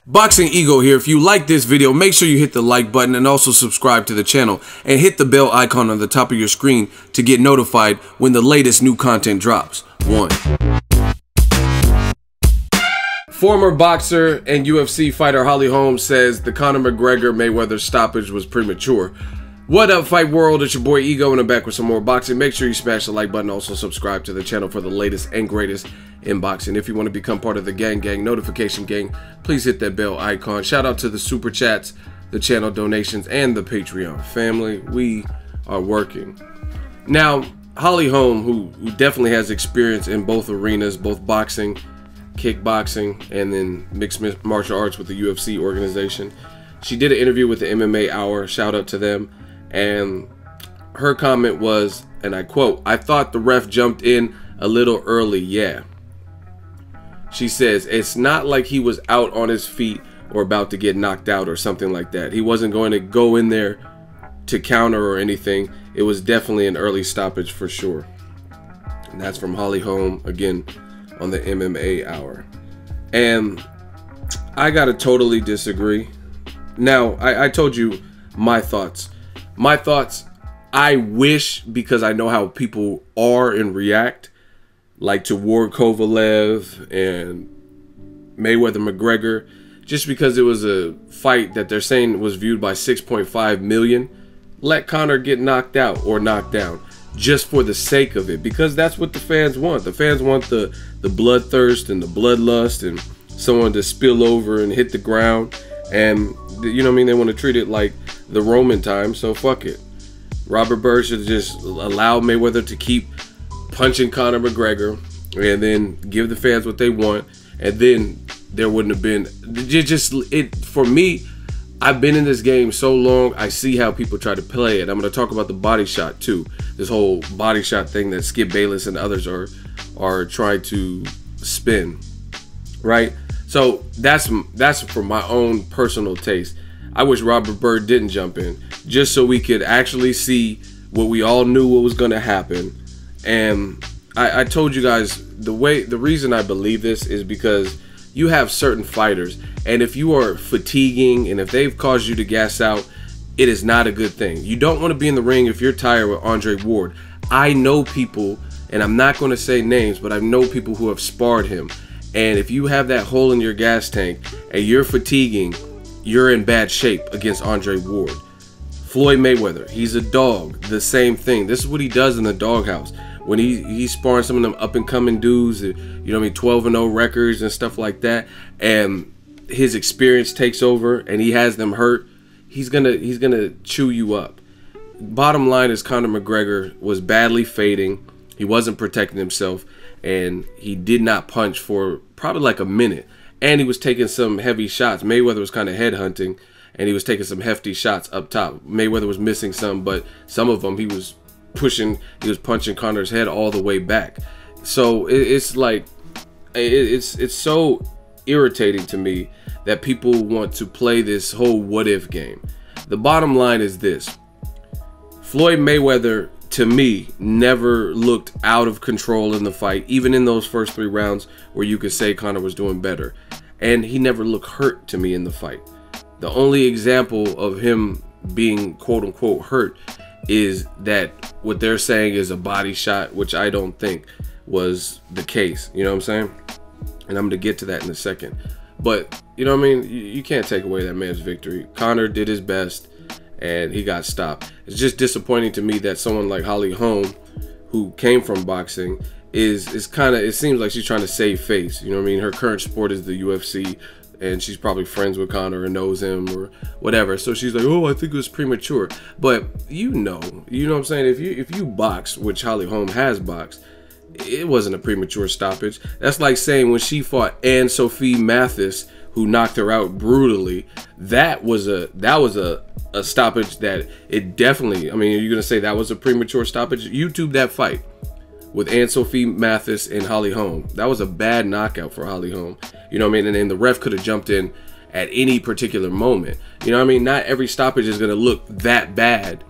Boxingego here. If you like this video, make sure you hit the like button and also subscribe to the channel and hit the bell icon on the top of your screen to get notified when the latest new content drops. 1. Former boxer and UFC fighter Holm says the Conor McGregor Mayweather stoppage was premature. What up, fight world? It's your boy Ego, and I'm back with some more boxing. Make sure you smash the like button. Also subscribe to the channel for the latest and greatest in boxing. If you want to become part of the gang notification gang, please hit that bell icon. Shout out to the super chats, the channel donations, and the Patreon family. We are working. Now, Holm, who definitely has experience in both arenas, both boxing, kickboxing, and then mixed martial arts with the UFC organization. She did an interview with the MMA Hour. Shout out to them. And her comment was, and I quote, "I thought the ref jumped in a little early, yeah." She says, "It's not like he was out on his feet or about to get knocked out or something like that. He wasn't going to go in there to counter or anything. It was definitely an early stoppage for sure." And that's from Holm, again, on the MMA Hour. And I gotta totally disagree. Now, I told you my thoughts. My thoughts, I wish, because I know how people are and react, like toward Kovalev and Mayweather McGregor, just because it was a fight that they're saying was viewed by 6.5 million, let Conor get knocked out or knocked down just for the sake of it, because that's what the fans want. The fans want the bloodthirst and the bloodlust and someone to spill over and hit the ground, and you know what I mean, they want to treat it like the Roman time. So fuck it. Robert Byrd should just allow Mayweather to keep punching Conor McGregor and then give the fans what they want, and then there wouldn't have been for me. I've been in this game so long, I see how people try to play it. I'm going to talk about the body shot too. This whole body shot thing that Skip Bayless and others are trying to spin, right? So that's for my own personal taste. I wish Robert Byrd didn't jump in, just so we could actually see what we all knew what was going to happen. And I told you guys the reason I believe this is because you have certain fighters, and if you are fatiguing and if they've caused you to gas out, it is not a good thing. You don't want to be in the ring if you're tired with Andre Ward. I know people, and I'm not going to say names, but I know people who have sparred him. And if you have that hole in your gas tank and you're fatiguing, you're in bad shape against Andre Ward. Floyd Mayweather, he's a dog. The same thing. This is what he does in the doghouse. When he's sparring some of them up-and-coming dudes, you know what I mean, 12-0 records and stuff like that, and his experience takes over and he has them hurt, he's gonna chew you up. Bottom line is Conor McGregor was badly fading. He wasn't protecting himself, and he did not punch for probably like a minute. And he was taking some heavy shots. Mayweather was kind of headhunting, and he was taking some hefty shots up top. Mayweather was missing some, but some of them he was pushing. He was punching Conor's head all the way back. So it's like it's so irritating to me that people want to play this whole what if game. The bottom line is this: Floyd Mayweather, to me, never looked out of control in the fight, even in those first 3 rounds where you could say Conor was doing better. And he never looked hurt to me in the fight. The only example of him being quote-unquote hurt is that what they're saying is a body shot, which I don't think was the case. You know what I'm saying? And I'm going to get to that in a second. But, you know what I mean? You can't take away that man's victory. Conor did his best, and he got stopped. It's just disappointing to me that someone like Holm, who came from boxing, is kind of, it seems like she's trying to save face. You know what I mean? Her current sport is the UFC, and she's probably friends with Conor and knows him or whatever. So she's like, "Oh, I think it was premature." But you know what I'm saying? If you box, which Holm has boxed, it wasn't a premature stoppage. That's like saying when she fought Anne-Sophie Mathis, who knocked her out brutally, that was a stoppage that it definitely, I mean, you're gonna say that was a premature stoppage? YouTube that fight with Anne-Sophie Mathis and Holm. That was a bad knockout for Holm. You know what I mean? And then the ref could have jumped in at any particular moment. You know what I mean? Not every stoppage is gonna look that bad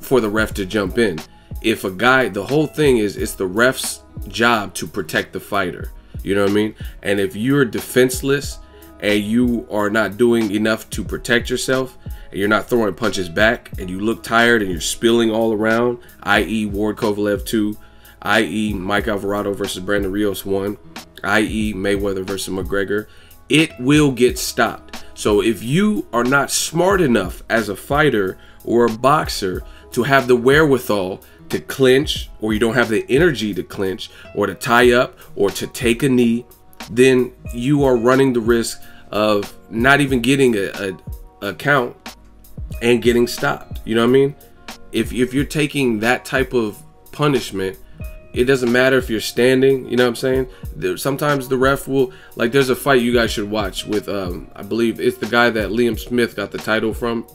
for the ref to jump in. If a guy, the whole thing is, it's the ref's job to protect the fighter. You know what I mean? And if you're defenseless and you are not doing enough to protect yourself, and you're not throwing punches back, and you look tired and you're spilling all around, i.e. Ward Kovalev 2, i.e. Mike Alvarado versus Brandon Rios 1, i.e. Mayweather versus McGregor, it will get stopped. So if you are not smart enough as a fighter or a boxer to have the wherewithal to clinch, or you don't have the energy to clinch or to tie up or to take a knee, then you are running the risk of not even getting a count and getting stopped. You know what I mean? If you're taking that type of punishment, it doesn't matter if you're standing, you know what I'm saying? Sometimes the ref will, like, there's a fight you guys should watch with, I believe it's the guy that Liam Smith got the title from,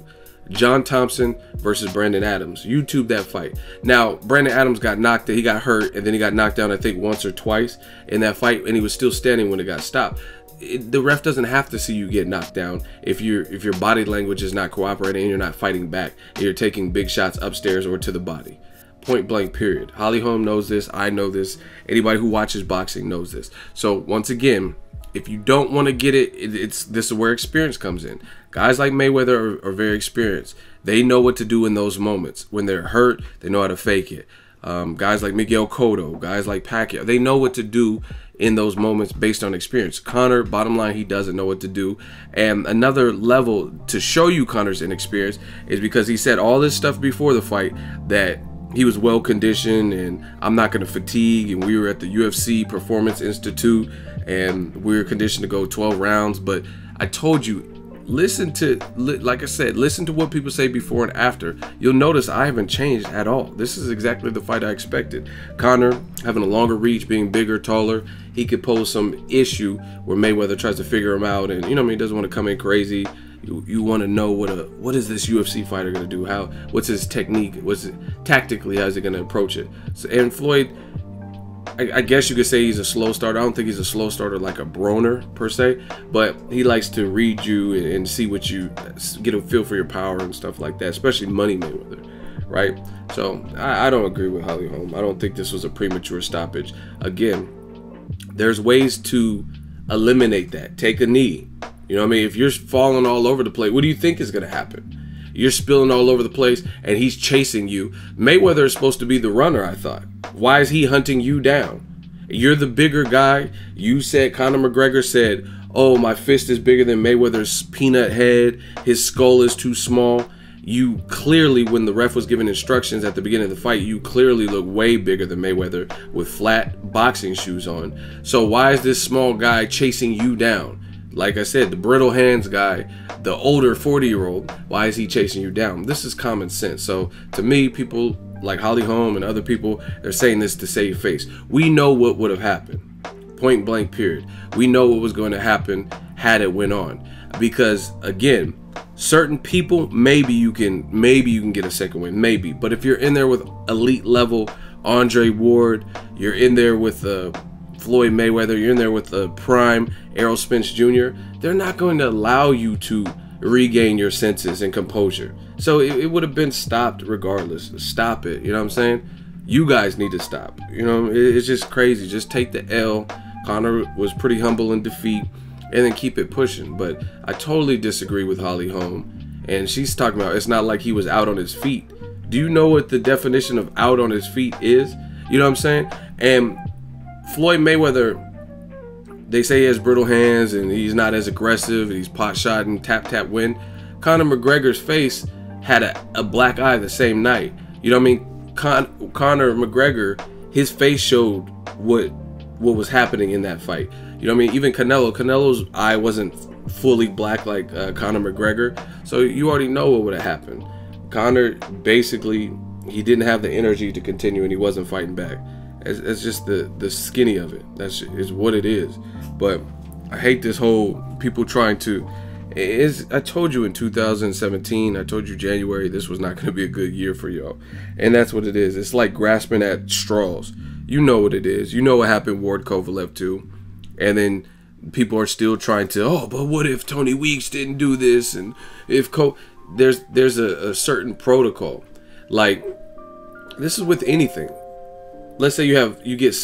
John Thompson versus Brandon Adams. YouTube that fight. Now, Brandon Adams got knocked, he got hurt, and then he got knocked down, I think, once or twice in that fight, and he was still standing when it got stopped. The ref doesn't have to see you get knocked down if your body language is not cooperating and you're not fighting back and you're taking big shots upstairs or to the body. Point blank, period. Holly Holm knows this. I know this. Anybody who watches boxing knows this. So once again, if you don't want to get it, this is where experience comes in. Guys like Mayweather are very experienced. They know what to do in those moments. When they're hurt, they know how to fake it. Guys like Miguel Cotto, guys like Pacquiao, they know what to do in those moments based on experience. Conor, bottom line, he doesn't know what to do. And another level to show you Conor's inexperience is because he said all this stuff before the fight, that he was well conditioned and I'm not going to fatigue, and we were at the UFC Performance Institute and we were conditioned to go 12 rounds. But I told you, listen to, like I said, listen to what people say before and after. You'll notice I haven't changed at all. This is exactly the fight I expected. Conor having a longer reach, being bigger, taller, he could pose some issue where Mayweather tries to figure him out, and you know what I mean, he doesn't want to come in crazy. You want to know what is this UFC fighter going to do? What's his technique? What's it tactically? How's he going to approach it? So, and Floyd, I guess you could say he's a slow starter. I don't think he's a slow starter like a Broner per se, but he likes to read you and see what you get, a feel for your power and stuff like that, especially Money Mayweather, right? So I don't agree with Holly Holm. I don't think this was a premature stoppage. Again, there's ways to eliminate that. Take a knee. You know what I mean? If you're falling all over the place, what do you think is going to happen? You're spilling all over the place and he's chasing you. Mayweather is supposed to be the runner, I thought. Why is he hunting you down? You're the bigger guy. You said, Conor McGregor said, oh, my fist is bigger than Mayweather's peanut head. His skull is too small. You clearly, when the ref was giving instructions at the beginning of the fight, you clearly look way bigger than Mayweather with flat boxing shoes on. So why is this small guy chasing you down? Like I said, the brittle hands guy, the older 40-year-old, why is he chasing you down? This is common sense. So to me, people like Holly Holm and other people, they're saying this to save face. We know what would have happened. Point blank, period. We know what was going to happen had it went on. Because again, certain people, maybe you can get a second win, maybe. But if you're in there with elite level Andre Ward, you're in there with Floyd Mayweather, you're in there with the prime Errol Spence Jr., they're not going to allow you to regain your senses and composure. So it would have been stopped regardless. Stop it. You know what I'm saying? You guys need to stop. You know, it's just crazy. Just take the L. Conor was pretty humble in defeat, and then keep it pushing. But I totally disagree with Holly Holm. And she's talking about it's not like he was out on his feet. Do you know what the definition of out on his feet is? You know what I'm saying? And Floyd Mayweather, they say he has brittle hands and he's not as aggressive and he's pot shot and tap tap win. Conor McGregor's face had a black eye the same night. You know what I mean? Conor McGregor, his face showed what was happening in that fight. You know what I mean? Even Canelo's eye wasn't fully black like Conor McGregor. So you already know what would have happened. Conor, basically, he didn't have the energy to continue and he wasn't fighting back. It's just the skinny of it. Is what it is. But I hate this whole people trying to. I told you in 2017, I told you January, this was not going to be a good year for y'all. And that's what it is. It's like grasping at straws. You know what it is. You know what happened Ward Kovalev too. And then people are still trying to, oh, but what if Tony Weeks didn't do this? And if there's a certain protocol. Like, this is with anything. Let's say you get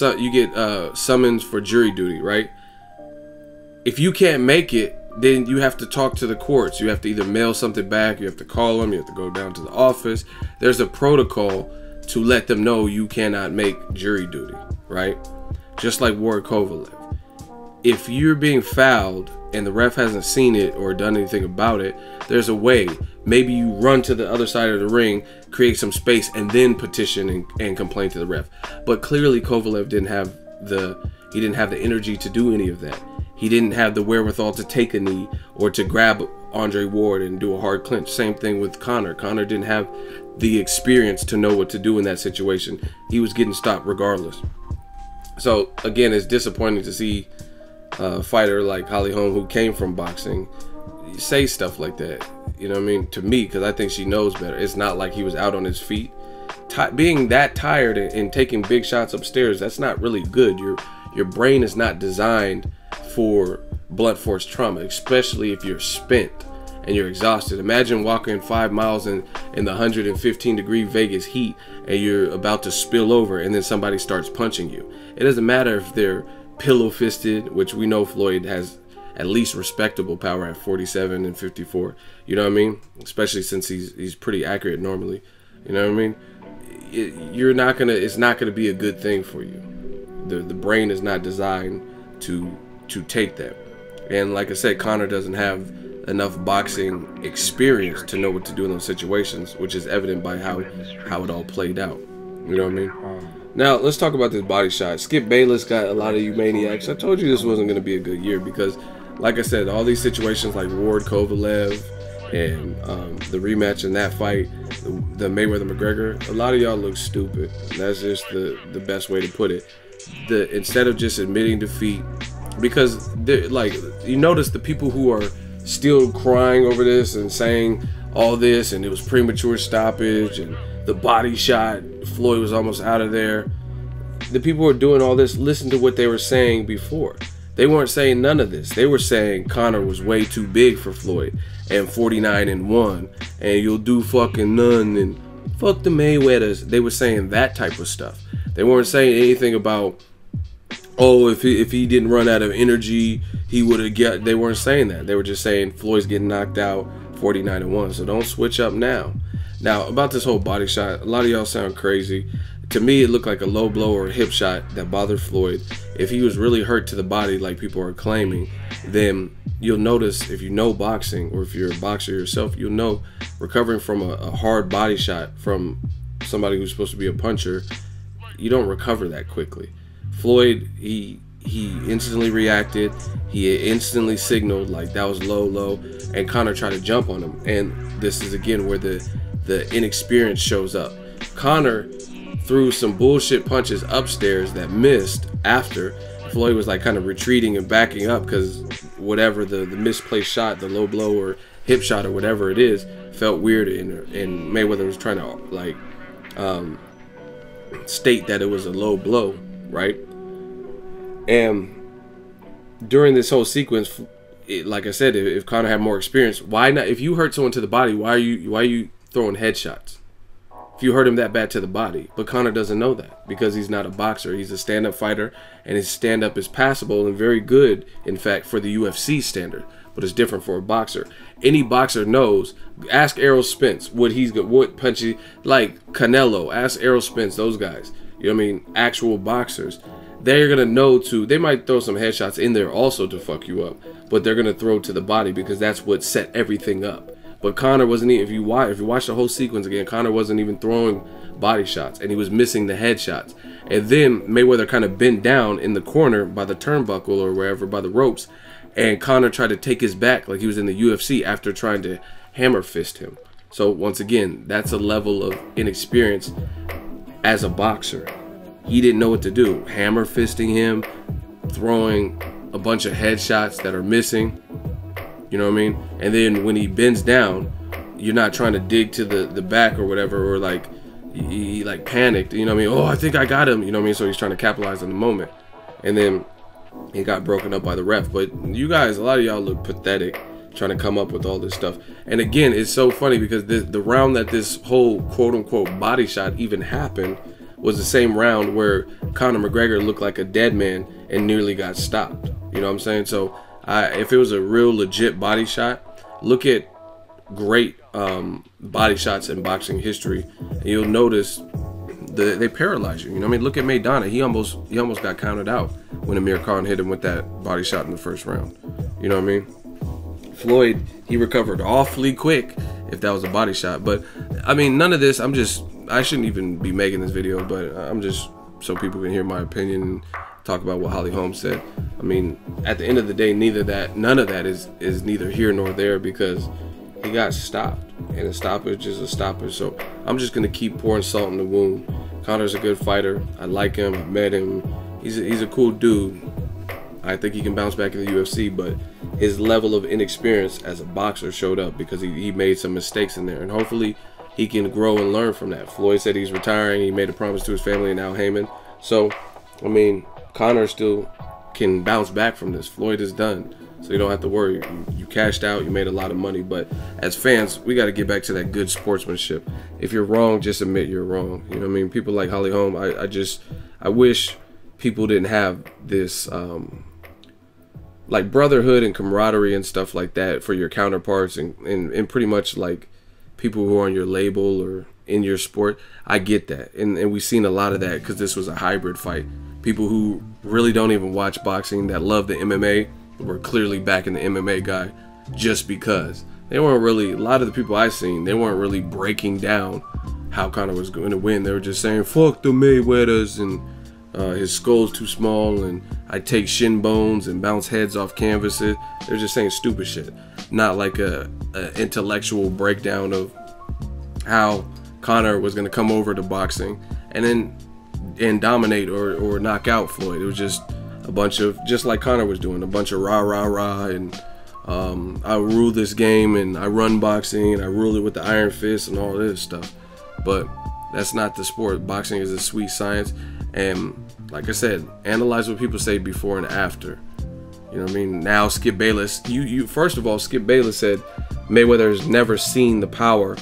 summons for jury duty, right? If you can't make it, then you have to talk to the courts. You have to either mail something back, you have to call them, you have to go down to the office. There's a protocol to let them know you cannot make jury duty, right? Just like Ward Kovalev. If you're being fouled and the ref hasn't seen it or done anything about it, there's a way. Maybe you run to the other side of the ring, create some space, and then petition and complain to the ref. But clearly Kovalev didn't have the energy to do any of that. He didn't have the wherewithal to take a knee or to grab Andre Ward and do a hard clinch. Same thing with Conor. Conor didn't have the experience to know what to do in that situation. He was getting stopped regardless. So again, it's disappointing to see a fighter like Holly Holm, who came from boxing, say stuff like that. You know what I mean? To me, because I think she knows better. It's not like he was out on his feet. Being that tired and taking big shots upstairs, that's not really good. Your brain is not designed for blunt force trauma, especially if you're spent and you're exhausted. Imagine walking 5 miles in the 115-degree Vegas heat and you're about to spill over and then somebody starts punching you. It doesn't matter if they're pillow fisted, which we know Floyd has at least respectable power at 47 and 54. You know what I mean? Especially since he's pretty accurate normally. You know what I mean? It's not gonna be a good thing for you. The brain is not designed to take that. And like I said, Conor doesn't have enough boxing experience to know what to do in those situations, which is evident by how it all played out. You know what I mean? Now let's talk about this body shot. Skip Bayless got a lot of you maniacs. I told you this wasn't going to be a good year because, like I said, all these situations like Ward Kovalev and the rematch in that fight, the Mayweather McGregor, a lot of y'all look stupid. That's just the best way to put it. Instead of just admitting defeat, because like, you notice the people who are still crying over this and saying all this and it was premature stoppage and the body shot, Floyd was almost out of there. The people who are doing all this, listen to what they were saying before. They weren't saying none of this. They were saying Conor was way too big for Floyd and 49-1 and you'll do fucking none and fuck the Mayweathers. They were saying that type of stuff. They weren't saying anything about, oh, if he didn't run out of energy, he would have got. They weren't saying that. They were just saying Floyd's getting knocked out 49-1. So don't switch up now. Now, about this whole body shot, a lot of y'all sound crazy. To me, it looked like a low blow or a hip shot that bothered Floyd. If he was really hurt to the body like people are claiming, then you'll notice, if you know boxing or if you're a boxer yourself, you'll know recovering from a hard body shot from somebody who's supposed to be a puncher, you don't recover that quickly. Floyd, he instantly reacted. He instantly signaled like that was low, and Conor tried to jump on him. And this is again where the inexperience shows up. Conor threw some bullshit punches upstairs that missed after Floyd was like kind of retreating and backing up because whatever the misplaced shot, the low blow or hip shot or whatever it is, felt weird, and Mayweather was trying to like state that it was a low blow, right? And during this whole sequence, like I said, if Conor had more experience, why not? If you hurt someone to the body, why are you throwing headshots? If you hurt him that bad to the body. But Conor doesn't know that because he's not a boxer. He's a stand-up fighter, and his stand-up is passable and very good, in fact, for the UFC standard. But it's different for a boxer. Any boxer knows. Ask Errol Spence what punchy, like Canelo. Ask Errol Spence, those guys. You know what I mean? Actual boxers. They're gonna know they might throw some headshots in there also to fuck you up, but they're gonna throw to the body because that's what set everything up. But Conor wasn't even, if you watch the whole sequence again, Conor wasn't even throwing body shots, and he was missing the headshots. And then Mayweather kind of bent down in the corner by the turnbuckle or wherever, by the ropes, and Conor tried to take his back like he was in the UFC after trying to hammer fist him. So once again, that's a level of inexperience as a boxer. He didn't know what to do. Hammer fisting him, throwing a bunch of headshots that are missing. You know what I mean? And then when he bends down, you're not trying to dig to the back or whatever, or like he like panicked. You know what I mean? Oh, I think I got him. You know what I mean? So he's trying to capitalize on the moment. And then he got broken up by the ref. But you guys, a lot of y'all look pathetic trying to come up with all this stuff. And again, it's so funny because the round that this whole quote-unquote body shot even happened was the same round where Conor McGregor looked like a dead man and nearly got stopped. You know what I'm saying? So If it was a real legit body shot, look at great body shots in boxing history, and you'll notice they paralyze you. You know what I mean? Look at Maidana. He almost got counted out when Amir Khan hit him with that body shot in the first round. You know what I mean? Floyd, he recovered awfully quick if that was a body shot. But I mean, none of this. I shouldn't even be making this video, but I'm just so people can hear my opinion and talk about what Holm said. I mean, at the end of the day, none of that is neither here nor there, because he got stopped, and a stoppage is a stoppage. So I'm just gonna keep pouring salt in the wound. Conor's a good fighter. I like him. I met him. He's a cool dude. I think he can bounce back in the UFC, but his level of inexperience as a boxer showed up because he made some mistakes in there, and hopefully he can grow and learn from that. Floyd said he's retiring. He made a promise to his family and Al Heyman. So, I mean, Conor still can bounce back from this. Floyd is done, so you don't have to worry. You cashed out. You made a lot of money, but as fans, we got to get back to that good sportsmanship. If you're wrong, just admit you're wrong. You know what I mean? People like Holm, I wish people didn't have this like brotherhood and camaraderie and stuff like that for your counterparts and pretty much like people who are on your label or in your sport. I get that, and we've seen a lot of that because this was a hybrid fight. People who really don't even watch boxing, that love the MMA, were clearly backing the MMA guy just because. They weren't really, a lot of the people I've seen, they weren't really breaking down how Conor was going to win. They were just saying, fuck the Mayweathers, and his skull's too small, and I take shin bones and bounce heads off canvases. They're just saying stupid shit, not like a intellectual breakdown of how Conor was going to come over to boxing and dominate or knock out Floyd. It was just a bunch of, just like Conor was doing, a bunch of rah rah rah, and I rule this game, and I run boxing, and I rule it with the iron fist and all this stuff. But that's not the sport. Boxing is a sweet science. And like I said, analyze what people say before and after. You know what I mean? Now Skip Bayless, first of all, Skip Bayless said Mayweather has never seen the power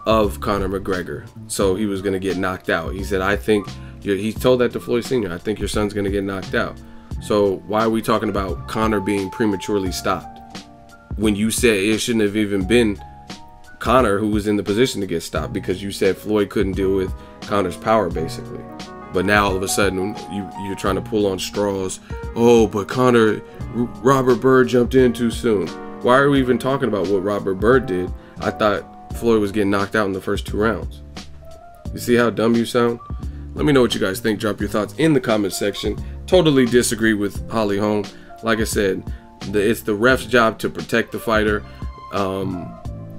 of Conor McGregor, so he was going to get knocked out. He said, I think, he told that to Floyd Sr., I think your son's going to get knocked out. So why are we talking about Conor being prematurely stopped when you said it shouldn't have even been Conor who was in the position to get stopped, because you said Floyd couldn't deal with Conor's power, basically. But now all of a sudden you're trying to pull on straws. Oh, but Robert Byrd jumped in too soon. Why are we even talking about what Robert Byrd did? I thought Floyd was getting knocked out in the first 2 rounds. You see how dumb you sound? Let me know what you guys think. Drop your thoughts in the comment section. Totally disagree with Holm. Like I said, it's the ref's job to protect the fighter.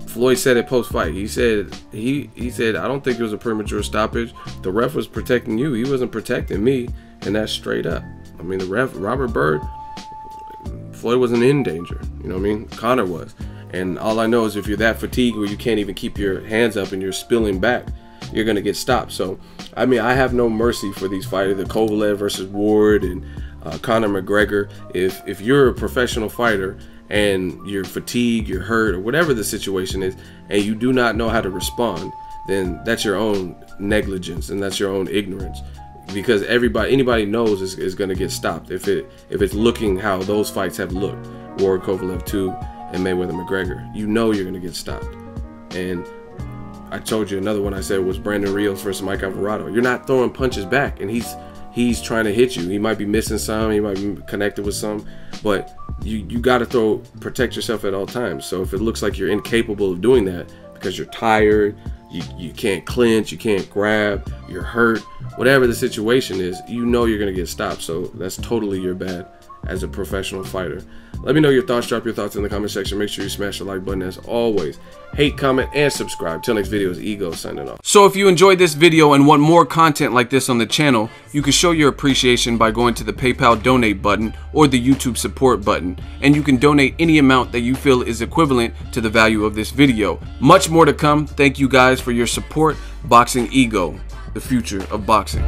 Floyd said it post-fight. He said I don't think it was a premature stoppage. The ref was protecting you. He wasn't protecting me, and that's straight up. I mean, the ref, Robert Byrd, Floyd wasn't in danger. You know what I mean? Conor was. And all I know is if you're that fatigued where you can't even keep your hands up and you're spilling back, you're gonna get stopped. So I mean, I have no mercy for these fighters, the Kovalev versus Ward and Conor McGregor. If you're a professional fighter and you're fatigued, you're hurt, or whatever the situation is, and you do not know how to respond, then that's your own negligence and that's your own ignorance. Because anybody knows is going to get stopped if it's looking how those fights have looked. Ward, Kovalev 2, and Mayweather McGregor. You know you're going to get stopped. And I told you another one I said was Brandon Rios versus Mike Alvarado. You're not throwing punches back, and he's trying to hit you. He might be missing some, he might be connected with some, but you got to protect yourself at all times. So if it looks like you're incapable of doing that because you're tired, you can't clinch, you can't grab, you're hurt, whatever the situation is, you know you're going to get stopped. So that's totally your bad as a professional fighter. Let me know your thoughts. Drop your thoughts in the comment section. Make sure you smash the like button as always. Hate, comment, and subscribe. Till next video is Ego signing off. So if you enjoyed this video and want more content like this on the channel, you can show your appreciation by going to the PayPal donate button or the YouTube support button, and you can donate any amount that you feel is equivalent to the value of this video. Much more to come. Thank you guys for your support. Boxingego, the future of boxing.